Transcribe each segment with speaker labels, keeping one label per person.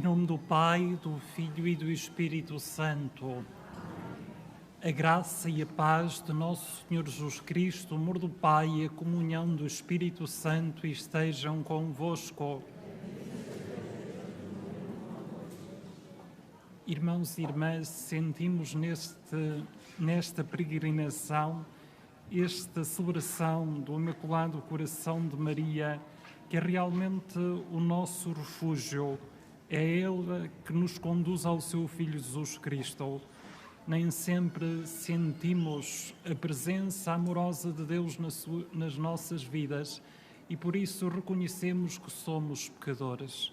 Speaker 1: nome do Pai, do Filho e do Espírito Santo. A graça e a paz de nosso Senhor Jesus Cristo, o amor do Pai e a comunhão do Espírito Santo estejam convosco. Irmãos e irmãs, sentimos nesta peregrinação, esta celebração do Imaculado Coração de Maria, que é realmente o nosso refúgio. É Ele que nos conduz ao seu Filho Jesus Cristo. Nem sempre sentimos a presença amorosa de Deus nas nossas vidas e por isso reconhecemos que somos pecadores.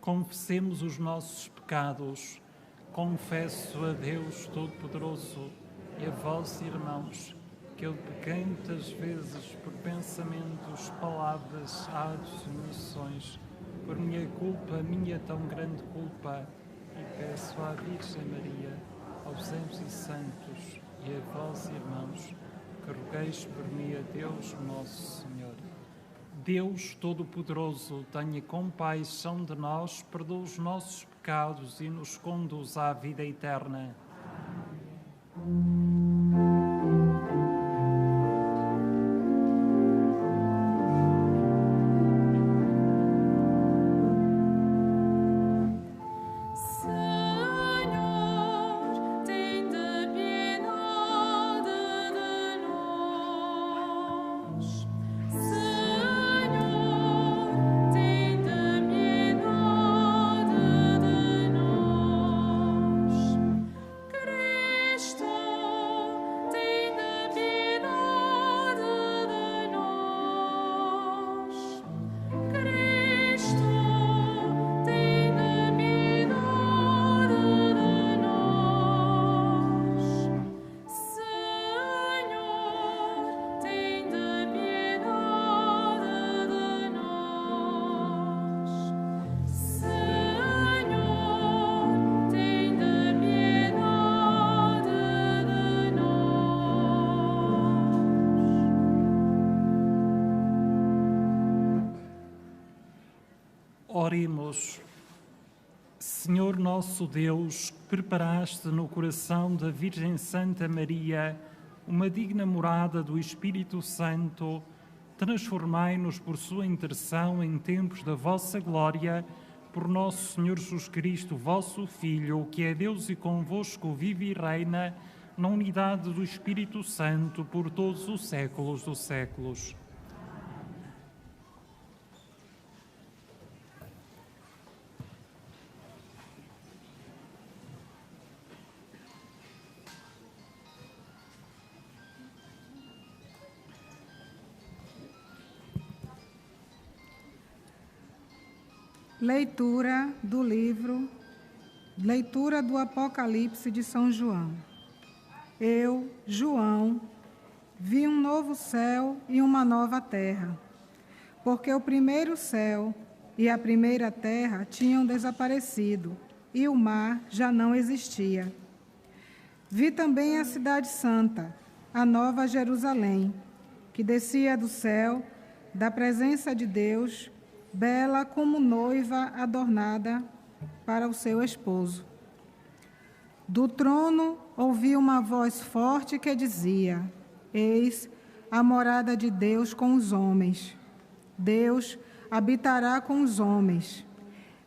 Speaker 1: Confessemos os nossos pecados. Confesso a Deus Todo-Poderoso e a vós, irmãos, que eu pequei muitas vezes por pensamentos, palavras, atos e omissões, por minha culpa, minha tão grande culpa, e peço à Virgem Maria, aos anjos e santos e a vós, irmãos, que rogueis por mim a Deus nosso Senhor. Deus Todo-Poderoso, tenha compaixão de nós, perdoa os nossos pecados e nos conduz à vida eterna. Oremos. Senhor nosso Deus, que preparaste no coração da Virgem Santa Maria uma digna morada do Espírito Santo, transformai-nos por sua intercessão em tempos da vossa glória, por nosso Senhor Jesus Cristo, vosso Filho, que é Deus e convosco vive e reina, na unidade do Espírito Santo, por todos os séculos dos séculos.
Speaker 2: Leitura do Apocalipse de São João. Eu, João, vi um novo céu e uma nova terra, porque o primeiro céu e a primeira terra tinham desaparecido e o mar já não existia. Vi também a cidade santa, a nova Jerusalém, que descia do céu, da presença de Deus, bela como noiva adornada para o seu esposo. Do trono ouvi uma voz forte que dizia: Eis a morada de Deus com os homens. Deus habitará com os homens.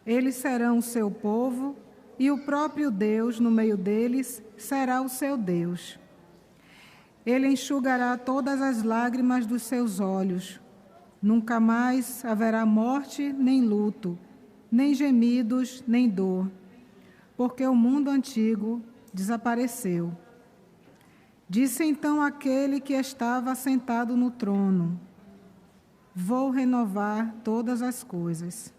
Speaker 2: Eles serão o seu povo, e o próprio Deus no meio deles será o seu Deus. Ele enxugará todas as lágrimas dos seus olhos. Nunca mais haverá morte, nem luto, nem gemidos, nem dor, porque o mundo antigo desapareceu. Disse então aquele que estava sentado no trono: Vou renovar todas as coisas.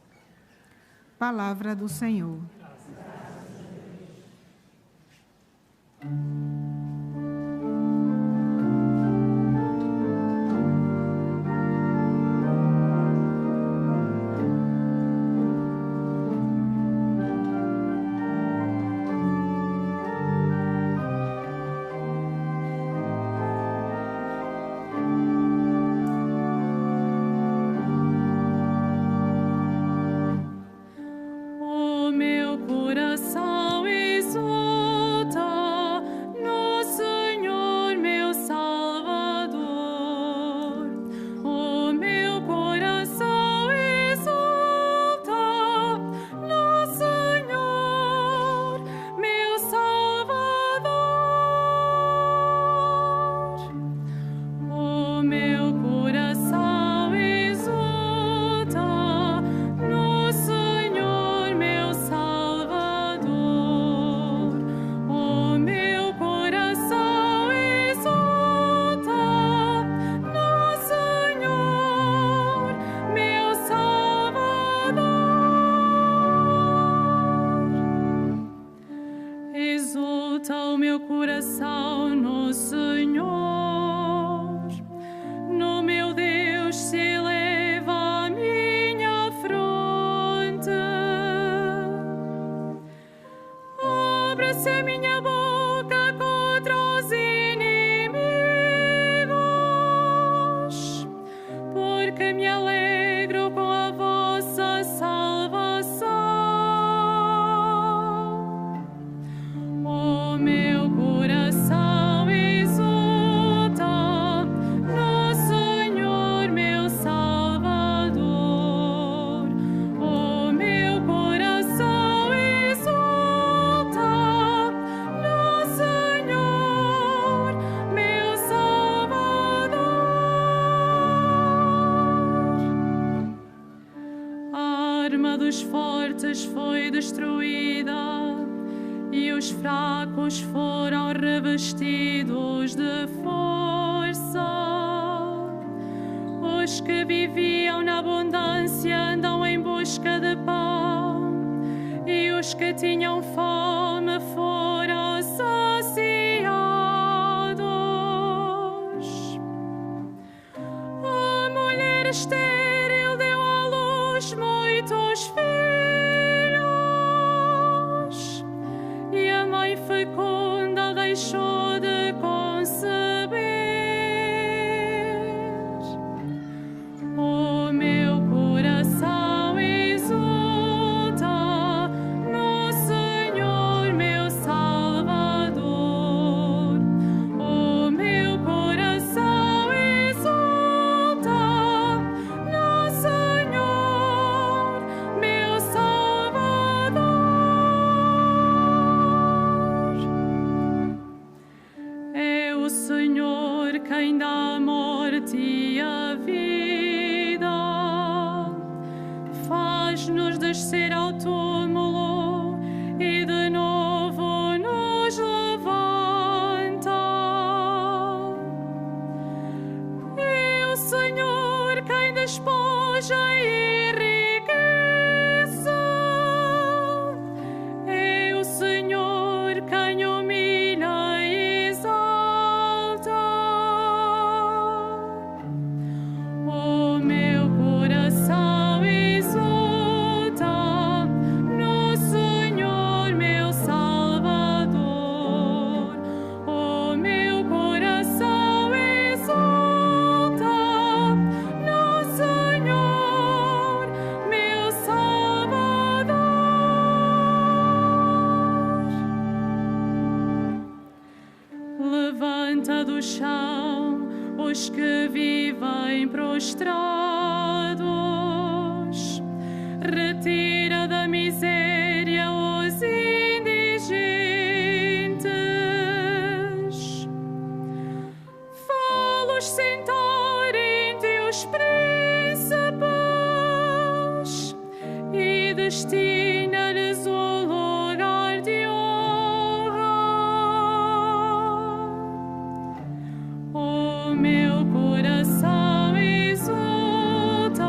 Speaker 2: Palavra do Senhor.
Speaker 3: exulta o meu coração no Senhor. No meu Deus se eleva a minha fronte. Abre-se a minha boca contra os inimigos, porque me alegro com a vossa salvação. O meu coração exulta no Senhor, meu Salvador. O meu coração exulta no Senhor, meu Salvador. A arma dos fortes foi destruída e os fracos foram revestidos de força. Os que viviam na abundância andam em busca de pão, e os que tinham fome foram saciados. A mulher estéril deu à luz muitos filhos, e a mãe fecunda deixou de conceber. O meu coração exulta no Senhor, meu Salvador. O meu coração exulta no Senhor, meu Salvador. É o Senhor quem dá a morte e a vida, faz-nos descer ao túmulo e de novo nos levanta. É o Senhor quem despoja e enriquece. É o Senhor quem humilha e exalta. O meu coração exulta no Senhor, meu Salvador. O meu coração exulta no Senhor, meu Salvador. Levanta do chão os que vivem prostrados, retira da miséria os indigentes, fá-los sentar entre os príncipes e destina-lhes o lugar de honra. O meu coração exulta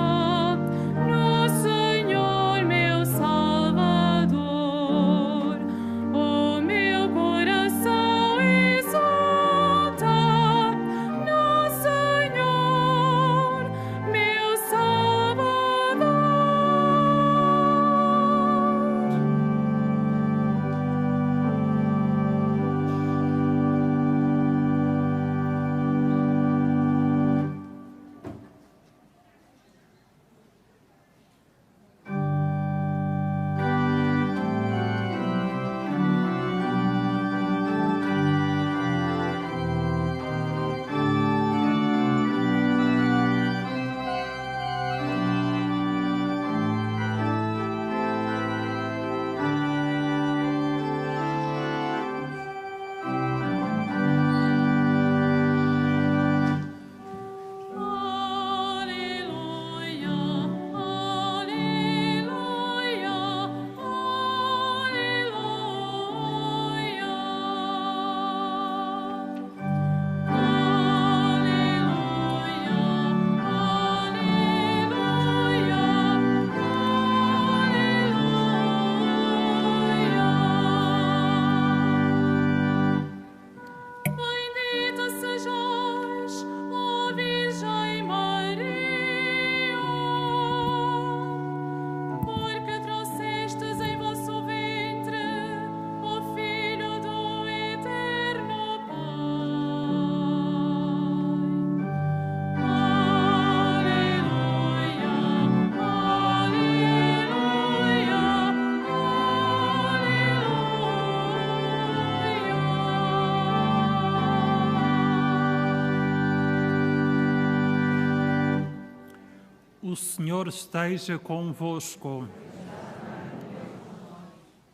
Speaker 1: Senhor esteja convosco.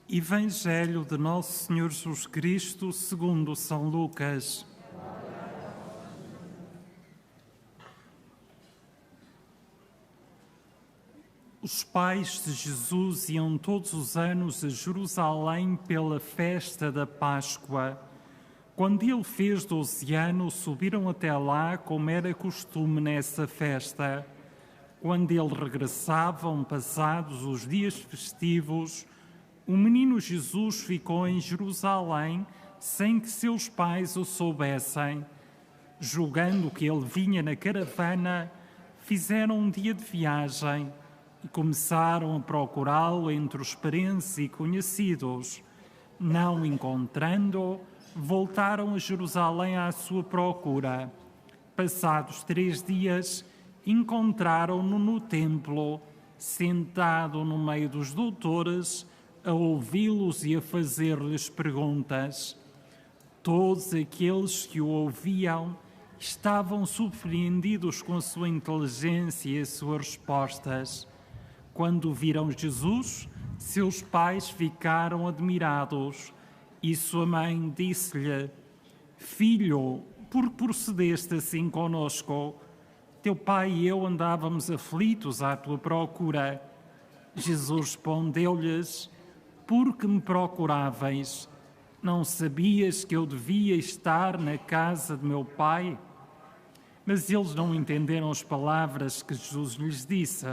Speaker 1: Evangelho de Nosso Senhor Jesus Cristo segundo São Lucas. Os pais de Jesus iam todos os anos a Jerusalém pela festa da Páscoa. Quando ele fez 12 anos, subiram até lá, como era costume nessa festa. Quando ele regressavam, passados os dias festivos, o menino Jesus ficou em Jerusalém sem que seus pais o soubessem. Julgando que ele vinha na caravana, fizeram um dia de viagem e começaram a procurá-lo entre os parentes e conhecidos. Não encontrando-o, voltaram a Jerusalém à sua procura. Passados 3 dias, encontraram-no no templo, sentado no meio dos doutores, a ouvi-los e a fazer-lhes perguntas. Todos aqueles que o ouviam estavam surpreendidos com a sua inteligência e as suas respostas. Quando viram Jesus, seus pais ficaram admirados. E sua mãe disse-lhe: Filho, por que procedeste assim conosco? Teu pai e eu andávamos aflitos à tua procura. Jesus respondeu-lhes: Por que me procuráveis? Não sabias que eu devia estar na casa de meu pai? Mas eles não entenderam as palavras que Jesus lhes disse.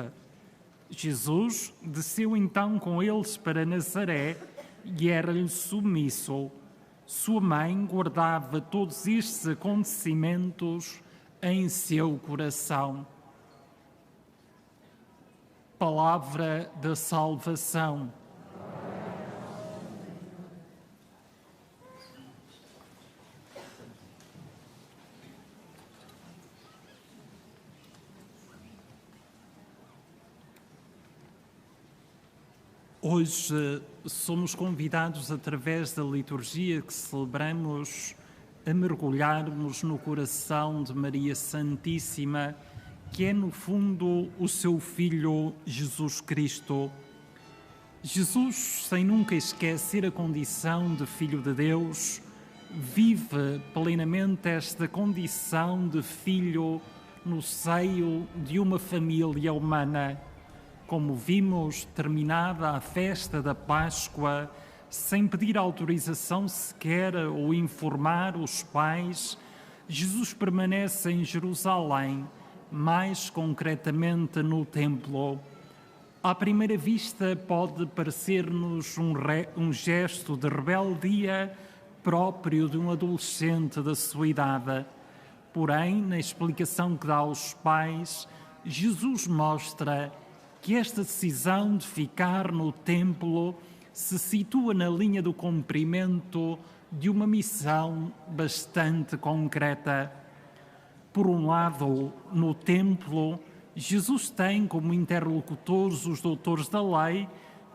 Speaker 1: Jesus desceu então com eles para Nazaré e era-lhe submisso. Sua mãe guardava todos estes acontecimentos em seu coração. Palavra da salvação. Hoje somos convidados, através da liturgia que celebramos, a mergulharmos no coração de Maria Santíssima, que é, no fundo, o seu Filho Jesus Cristo. Jesus, sem nunca esquecer a condição de Filho de Deus, vive plenamente esta condição de Filho no seio de uma família humana. Como vimos, terminada a festa da Páscoa, sem pedir autorização sequer ou informar os pais, Jesus permanece em Jerusalém, mais concretamente no templo. À primeira vista pode parecer-nos um gesto de rebeldia próprio de um adolescente da sua idade. Porém, na explicação que dá aos pais, Jesus mostra que esta decisão de ficar no templo se situa na linha do cumprimento de uma missão bastante concreta. Por um lado, no templo, Jesus tem como interlocutores os doutores da lei,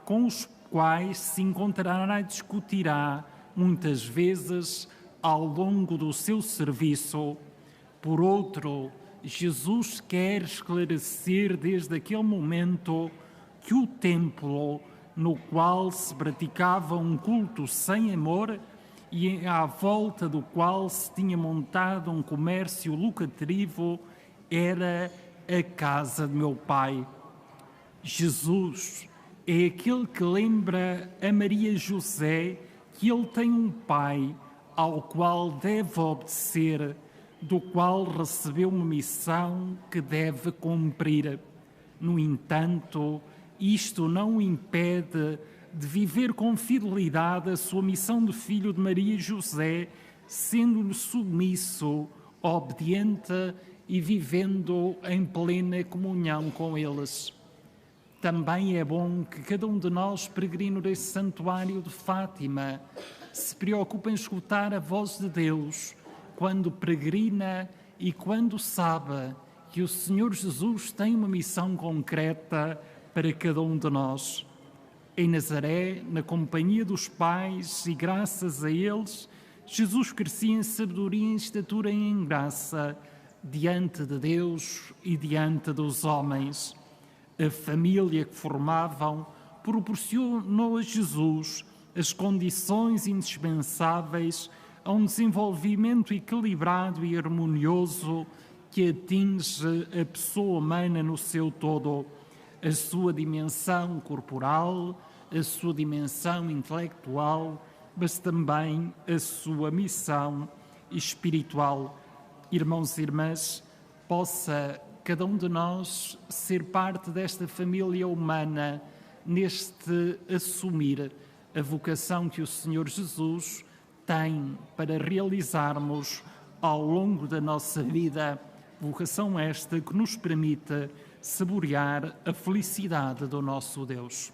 Speaker 1: com os quais se encontrará e discutirá, muitas vezes, ao longo do seu serviço. Por outro, Jesus quer esclarecer desde aquele momento que o templo, no qual se praticava um culto sem amor e à volta do qual se tinha montado um comércio lucrativo, era a casa de meu Pai. Jesus é aquele que lembra a Maria e José que ele tem um Pai ao qual deve obedecer, do qual recebeu uma missão que deve cumprir. No entanto, isto não o impede de viver com fidelidade a sua missão de filho de Maria e José, sendo-lhe submisso, obediente e vivendo em plena comunhão com eles. Também é bom que cada um de nós, peregrino desse santuário de Fátima, se preocupe em escutar a voz de Deus, quando peregrina e quando sabe que o Senhor Jesus tem uma missão concreta para cada um de nós. Em Nazaré, na companhia dos pais e graças a eles, Jesus crescia em sabedoria, em estatura e em graça, diante de Deus e diante dos homens. A família que formavam proporcionou a Jesus as condições indispensáveis a um desenvolvimento equilibrado e harmonioso que atinge a pessoa humana no seu todo, a sua dimensão corporal, a sua dimensão intelectual, mas também a sua missão espiritual. Irmãos e irmãs, possa cada um de nós ser parte desta família humana neste assumir a vocação que o Senhor Jesus tem para realizarmos ao longo da nossa vida, vocação esta que nos permite saborear a felicidade do nosso Deus.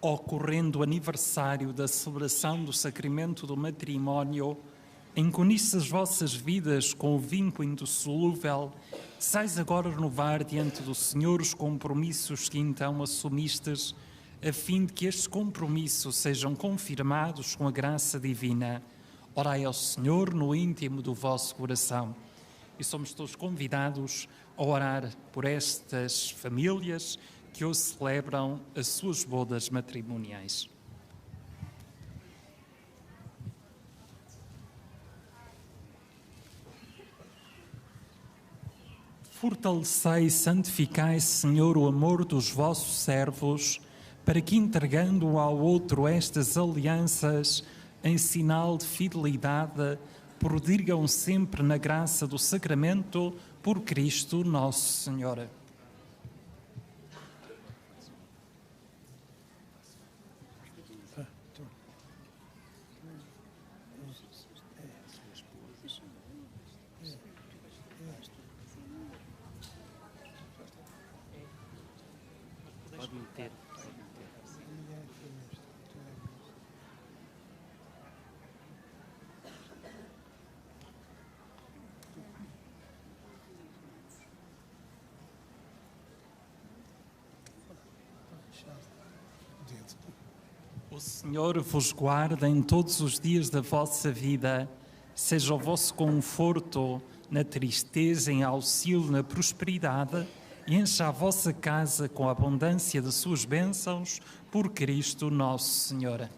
Speaker 1: Ocorrendo o aniversário da celebração do sacramento do matrimónio, em que unisse as vossas vidas com o vínculo indissolúvel, sais agora renovar diante do Senhor os compromissos que então assumistes, a fim de que estes compromissos sejam confirmados com a graça divina. Orai ao Senhor no íntimo do vosso coração. E somos todos convidados a orar por estas famílias que hoje celebram as suas bodas matrimoniais. Fortalecei e santificai, Senhor, o amor dos vossos servos, para que, entregando um ao outro estas alianças em sinal de fidelidade, prodigam sempre na graça do sacramento por Cristo nosso Senhor. O Senhor vos guarda em todos os dias da vossa vida, seja o vosso conforto na tristeza, em auxílio na prosperidade, e encha a vossa casa com a abundância de suas bênçãos, por Cristo nosso Senhor.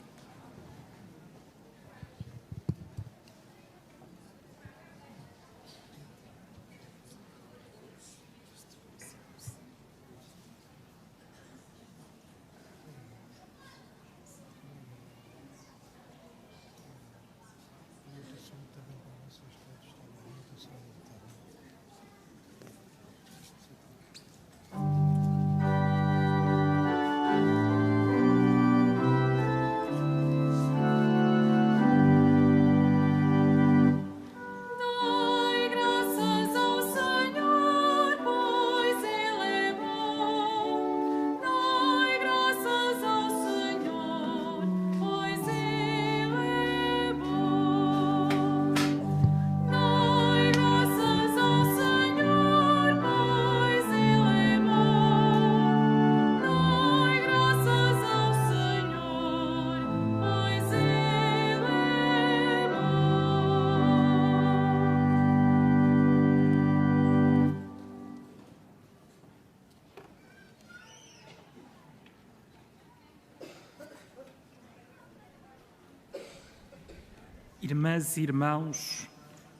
Speaker 1: Irmãs e irmãos,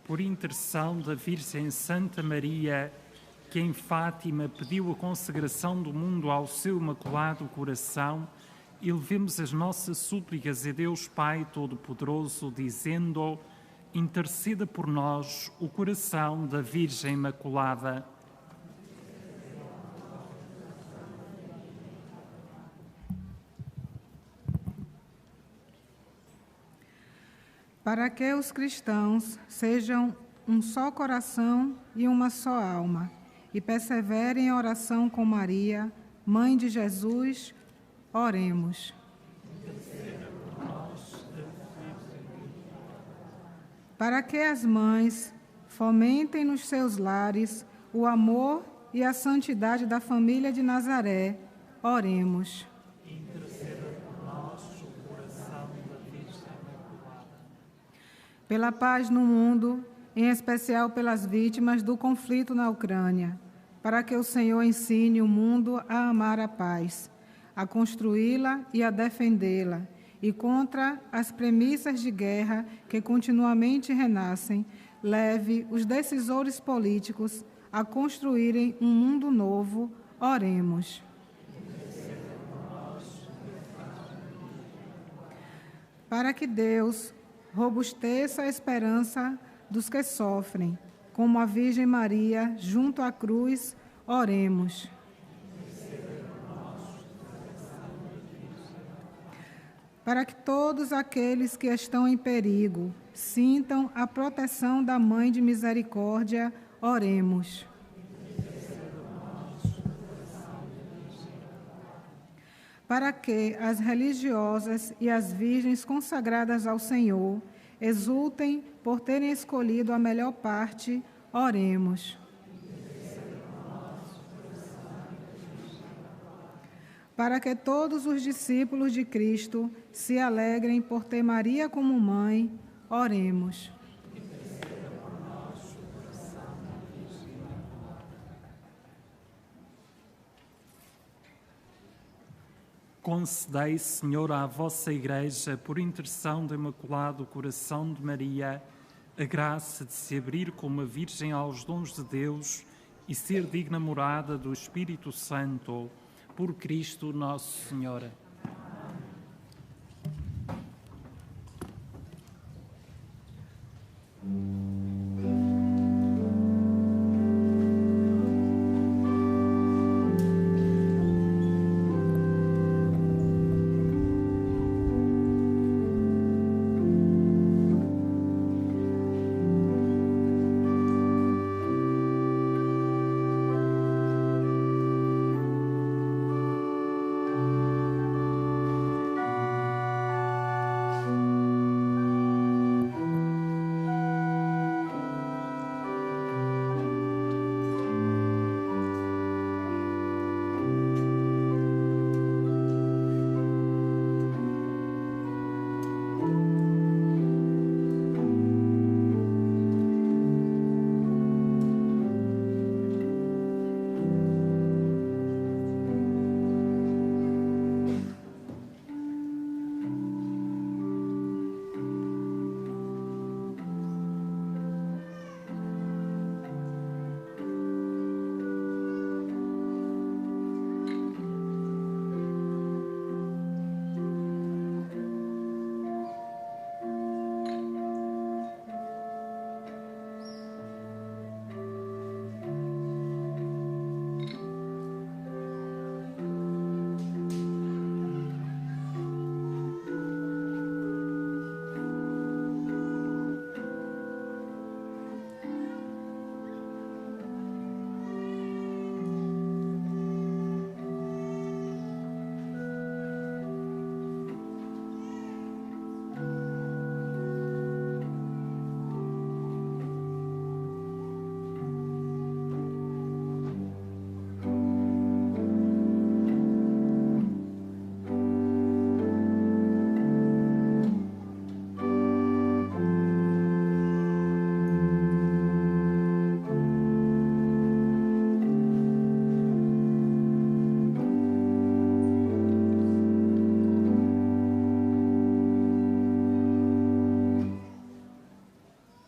Speaker 1: por intercessão da Virgem Santa Maria, que em Fátima pediu a consagração do mundo ao seu imaculado coração, elevemos as nossas súplicas a Deus Pai Todo-Poderoso, dizendo: interceda por nós o coração da Virgem Imaculada.
Speaker 2: para que os cristãos sejam um só coração e uma só alma, e perseverem em oração com Maria, Mãe de Jesus, oremos. Para que as mães fomentem nos seus lares o amor e a santidade da família de Nazaré, oremos. Pela paz no mundo, em especial pelas vítimas do conflito na Ucrânia, para que o Senhor ensine o mundo a amar a paz, a construí-la e a defendê-la, e contra as premissas de guerra que continuamente renascem, leve os decisores políticos a construírem um mundo novo, oremos. Para que Deus robusteça a esperança dos que sofrem, como a Virgem Maria junto à cruz, oremos. Para que todos aqueles que estão em perigo sintam a proteção da Mãe de Misericórdia, oremos. Para que as religiosas e as virgens consagradas ao Senhor exultem por terem escolhido a melhor parte, oremos. Para que todos os discípulos de Cristo se alegrem por ter Maria como mãe, oremos.
Speaker 1: Concedei, Senhor, à vossa Igreja, por intercessão do Imaculado Coração de Maria, a graça de se abrir como a Virgem aos dons de Deus e ser digna morada do Espírito Santo, por Cristo nosso Senhor.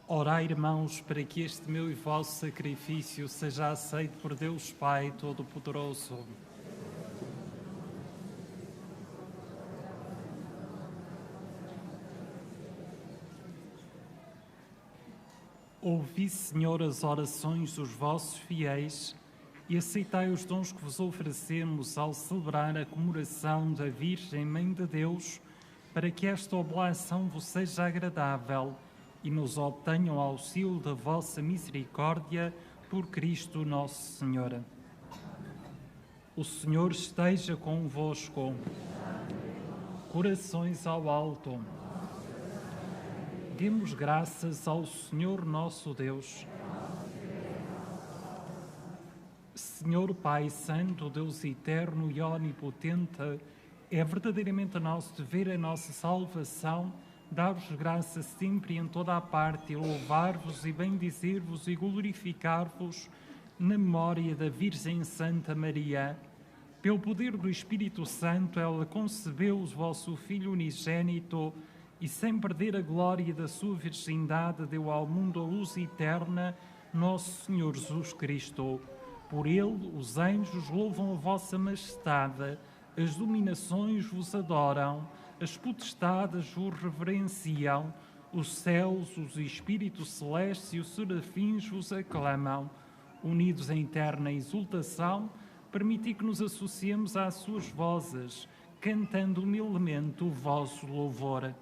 Speaker 1: Orai, irmãos, para que este meu e vosso sacrifício seja aceito por Deus Pai Todo-Poderoso. Ouvi, Senhor, as orações dos vossos fiéis e aceitai os dons que vos oferecemos ao celebrar a comemoração da Virgem Mãe de Deus, para que esta oblação vos seja agradável e nos obtenham auxílio da vossa misericórdia por Cristo nosso Senhor. O Senhor esteja convosco. Corações ao alto. Demos graças ao Senhor nosso Deus. Senhor Pai Santo, Deus eterno e onipotente, é verdadeiramente nosso dever, a nossa salvação, dar-vos graça sempre e em toda a parte, e louvar-vos e bendizer-vos e glorificar-vos na memória da Virgem Santa Maria. Pelo poder do Espírito Santo, ela concebeu o vosso Filho unigênito e, sem perder a glória da sua virgindade, deu ao mundo a luz eterna, nosso Senhor Jesus Cristo. Por ele, os anjos louvam a vossa majestade, as dominações vos adoram, as potestades vos reverenciam, os céus, os espíritos celestes e os serafins vos aclamam. Unidos em eterna exultação, permiti que nos associemos às suas vozes, cantando humildemente o vosso louvor.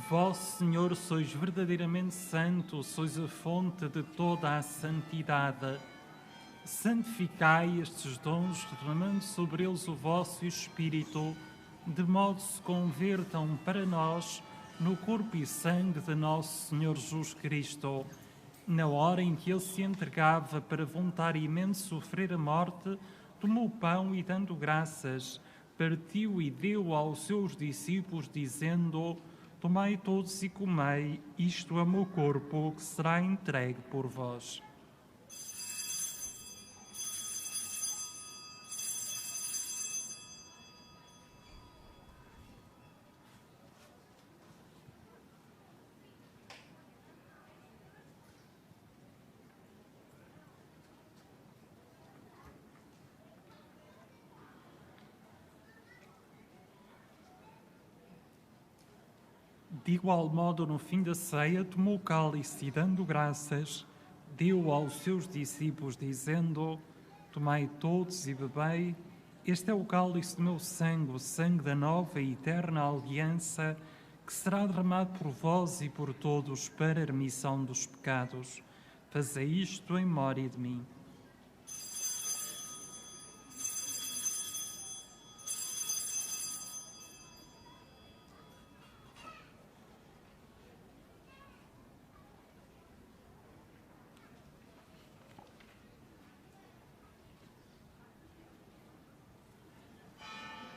Speaker 1: Vós, Senhor, sois verdadeiramente santo, sois a fonte de toda a santidade. Santificai estes dons, derramando sobre eles o vosso Espírito, de modo que se convertam para nós no corpo e sangue de nosso Senhor Jesus Cristo. Na hora em que ele se entregava para voluntariamente sofrer a morte, tomou o pão e, dando graças, partiu e deu aos seus discípulos, dizendo: tomai todos e comei, isto é o meu corpo, que será entregue por vós. De igual modo, no fim da ceia, tomou o cálice e, dando graças, deu aos seus discípulos, dizendo: tomai todos e bebei, este é o cálice do meu sangue, o sangue da nova e eterna aliança, que será derramado por vós e por todos para a remissão dos pecados. Fazei isto em memória de mim.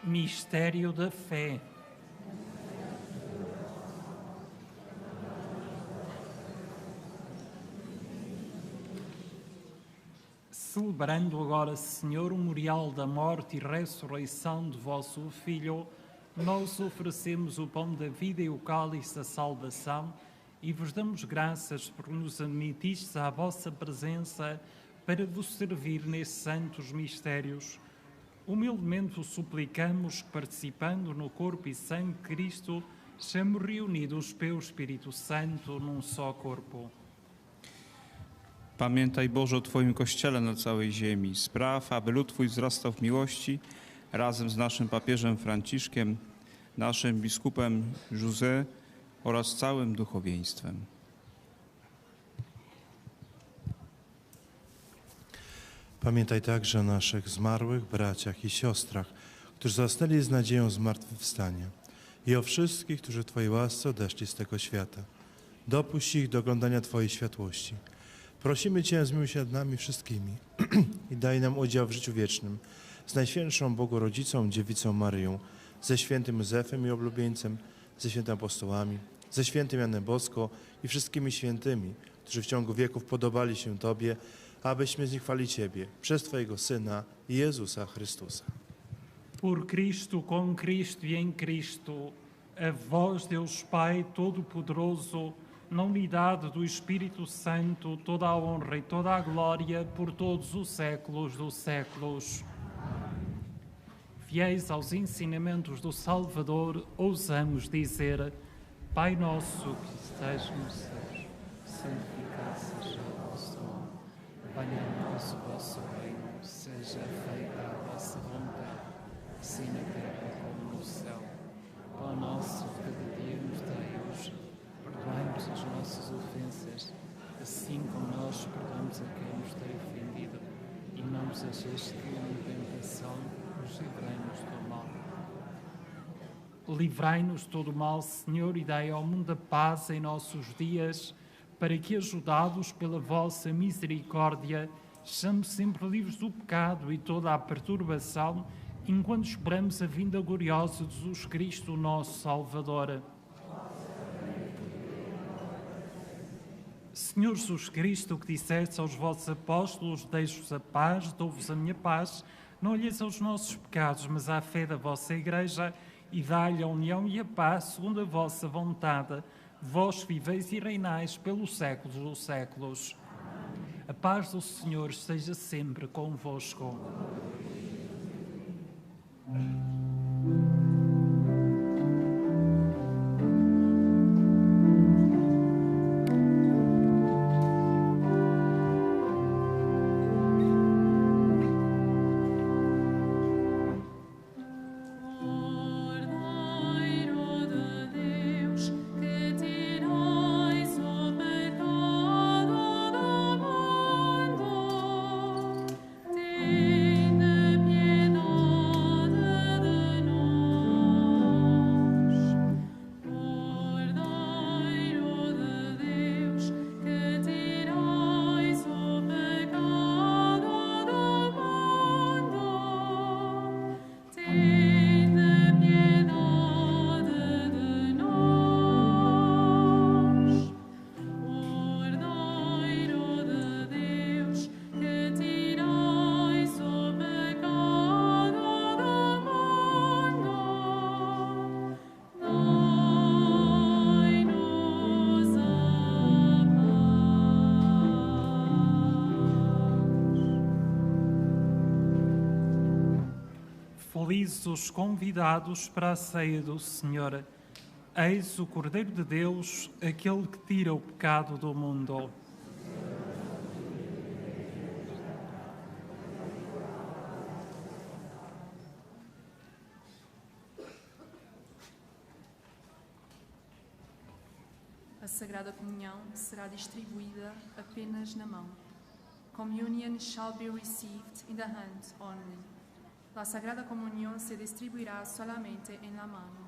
Speaker 1: Mistério da fé. Celebrando agora, Senhor, o memorial da morte e ressurreição de vosso Filho, nós oferecemos o pão da vida e o cálice da salvação e vos damos graças por nos admitistes à vossa presença para vos servir nesses santos mistérios. Humildemente vos suplicamos que, participando no corpo e sangue de Cristo, Sejamos reunidos pelo Espírito Santo num só corpo.
Speaker 4: Pamiętaj, Boże, o Twoim Kościele na całej ziemi. Spraw, aby lud Twój wzrastał w miłości razem z naszym papieżem Franciszkiem, naszym biskupem José oraz całym duchowieństwem.
Speaker 5: Pamiętaj także o naszych zmarłych braciach i siostrach, którzy zasnęli z nadzieją zmartwychwstania, i o wszystkich, którzy w Twojej łasce odeszli z tego świata. Dopuść ich do oglądania Twojej światłości. Prosimy Cię, zmiłuj się nad nami wszystkimi i daj nam udział w życiu wiecznym z Najświętszą Bogorodzicą, Dziewicą Maryją, ze świętym Józefem i oblubieńcem, ze świętymi apostołami, ze świętym Janem Bosko i wszystkimi świętymi, którzy w ciągu wieków podobali się Tobie, abyśmy z nich chwali Ciebie przez Twojego Syna, Jezusa Chrystusa.
Speaker 1: Por Cristo, com Cristo e em Cristo, a vós, Deus Pai Todo-Poderoso, na unidade do Espírito Santo, toda a honra e toda a glória por todos os séculos dos séculos. Fiéis aos ensinamentos do Salvador, ousamos dizer: Pai nosso que estás nos céus, santificado seja o vosso nome. Venha a nós o vosso reino, seja feita a vossa vontade, assim na terra como no céu. Pão nosso de cada dia nos dai hoje. Perdoai-nos as nossas ofensas, assim como nós perdoamos a quem nos tem ofendido. E não nos deixeis cair em tentação, mas livrai-nos do mal. Livrai-nos de todo o mal, Senhor, e dai ao mundo a paz em nossos dias, para que, ajudados pela vossa misericórdia, sejamos sempre livres do pecado e toda a perturbação, enquanto esperamos a vinda gloriosa de Jesus Cristo, nosso Salvador. Senhor Jesus Cristo, que disseste aos vossos apóstolos: deixo-vos a paz, dou-vos a minha paz, não olheis aos nossos pecados, mas à fé da vossa Igreja, e dai-lhe a união e a paz, segundo a vossa vontade. Vós viveis e reinais pelos séculos dos séculos. A paz do Senhor esteja sempre convosco. Felizes os convidados para a ceia do Senhor. Eis o Cordeiro de Deus, aquele que tira o pecado do mundo.
Speaker 6: A Sagrada Comunhão será distribuída apenas na mão. Communion shall be received in the hand only. La Sagrada Comunión se distribuirá solamente en la mano.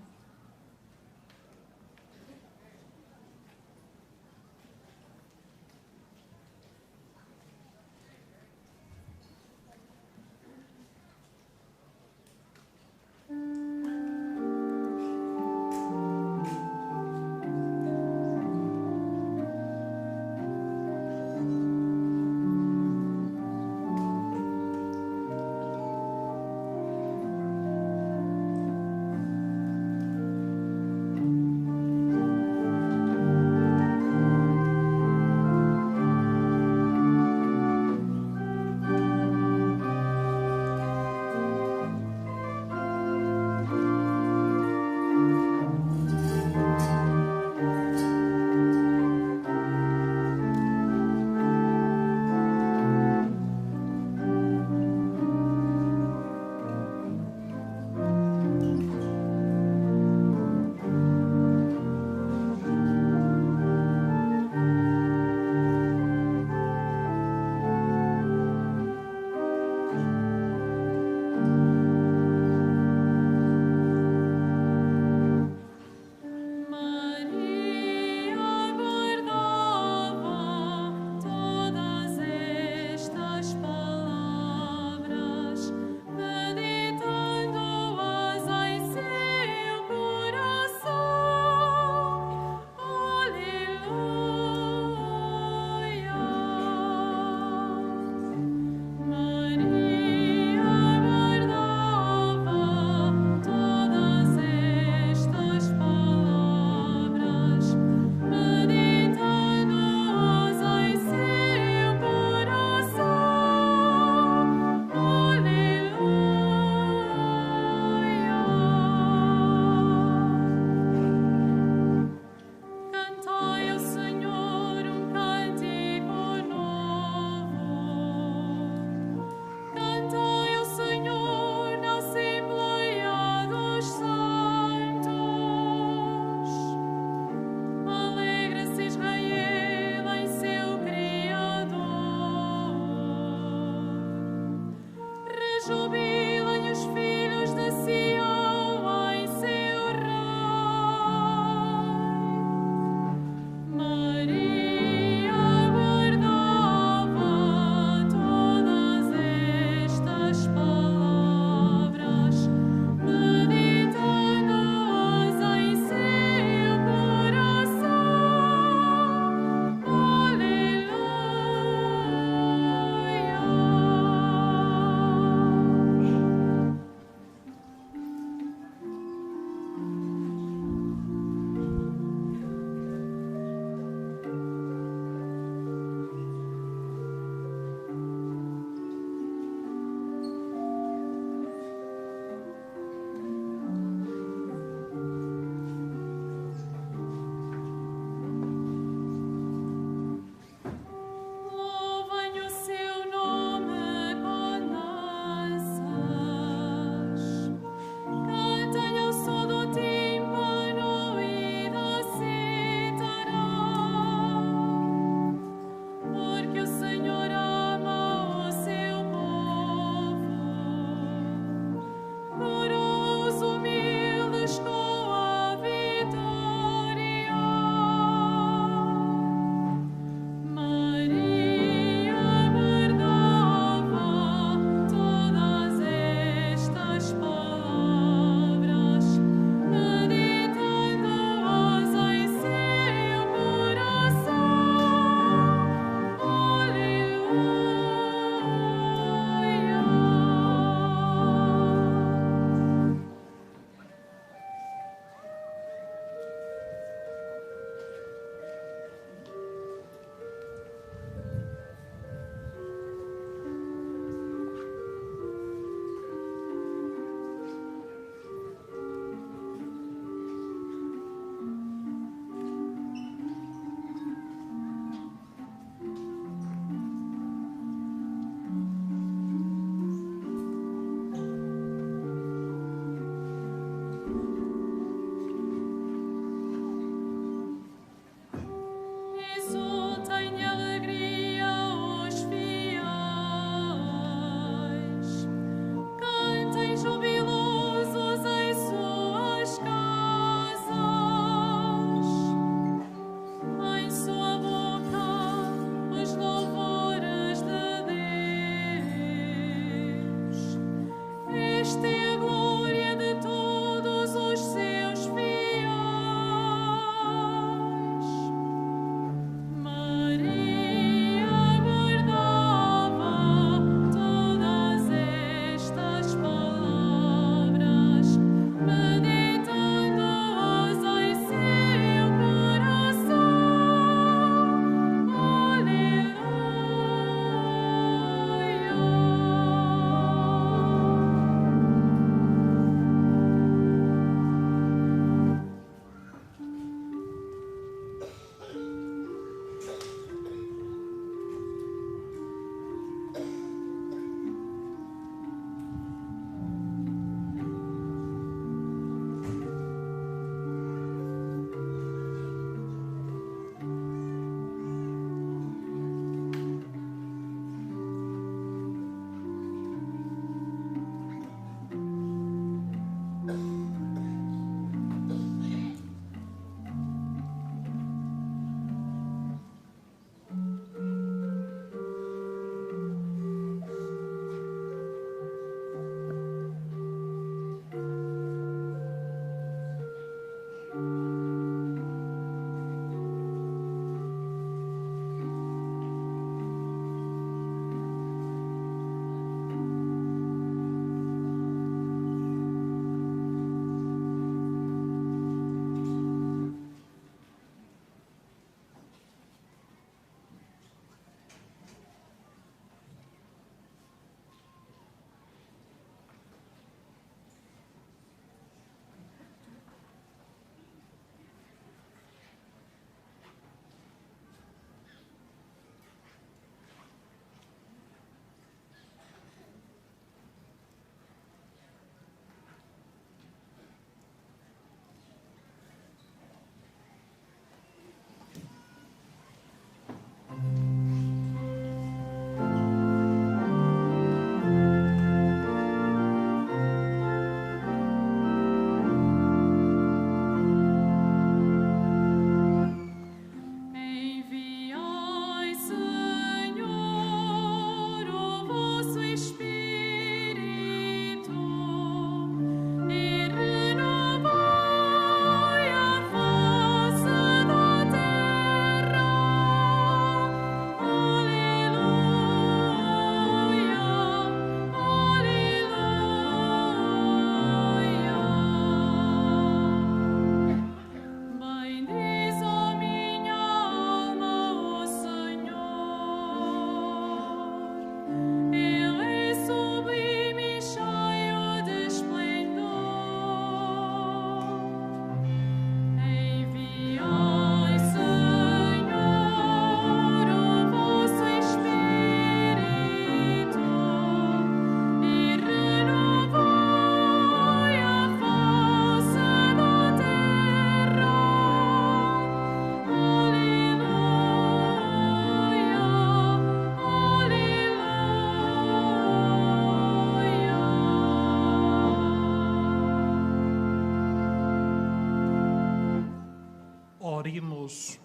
Speaker 1: Oremos.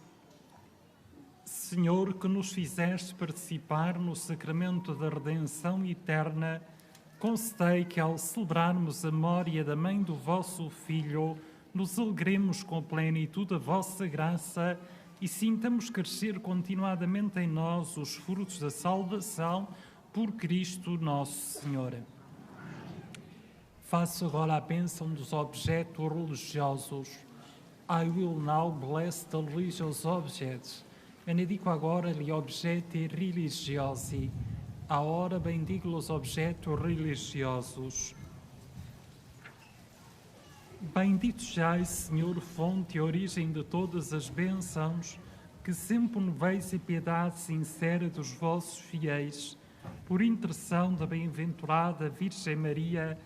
Speaker 1: Senhor, que nos fizeste participar no sacramento da redenção eterna, concedei que, ao celebrarmos a memória da mãe do vosso Filho, nos alegremos com a plenitude da vossa graça e sintamos crescer continuadamente em nós os frutos da salvação por Cristo nosso Senhor. Faço agora a bênção dos objetos religiosos. I will now bless the religious objects. Benedico agora gli oggetti religiosi. Agora bendigo os objetos religiosos. Bendito sejais, Senhor, fonte e origem de todas as bênçãos, que sempre noveis a piedade sincera dos vossos fiéis, por intercessão da bem-aventurada Virgem Maria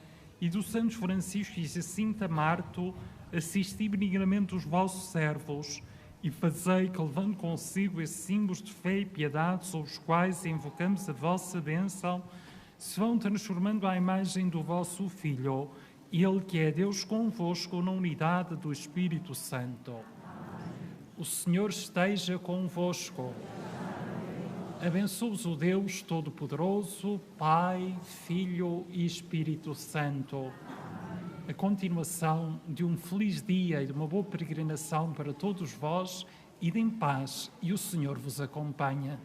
Speaker 1: e dos santos Francisco e Jacinta Marto, assisti benignamente os vossos servos e fazei que, levando consigo esses símbolos de fé e piedade sobre os quais invocamos a vossa bênção, se vão transformando à imagem do vosso Filho, Ele que é Deus convosco na unidade do Espírito Santo. O Senhor esteja convosco. Abençoe-vos o Deus Todo-Poderoso, Pai, Filho e Espírito Santo. A continuação de um feliz dia e de uma boa peregrinação para todos vós, ide em paz e o Senhor vos acompanha.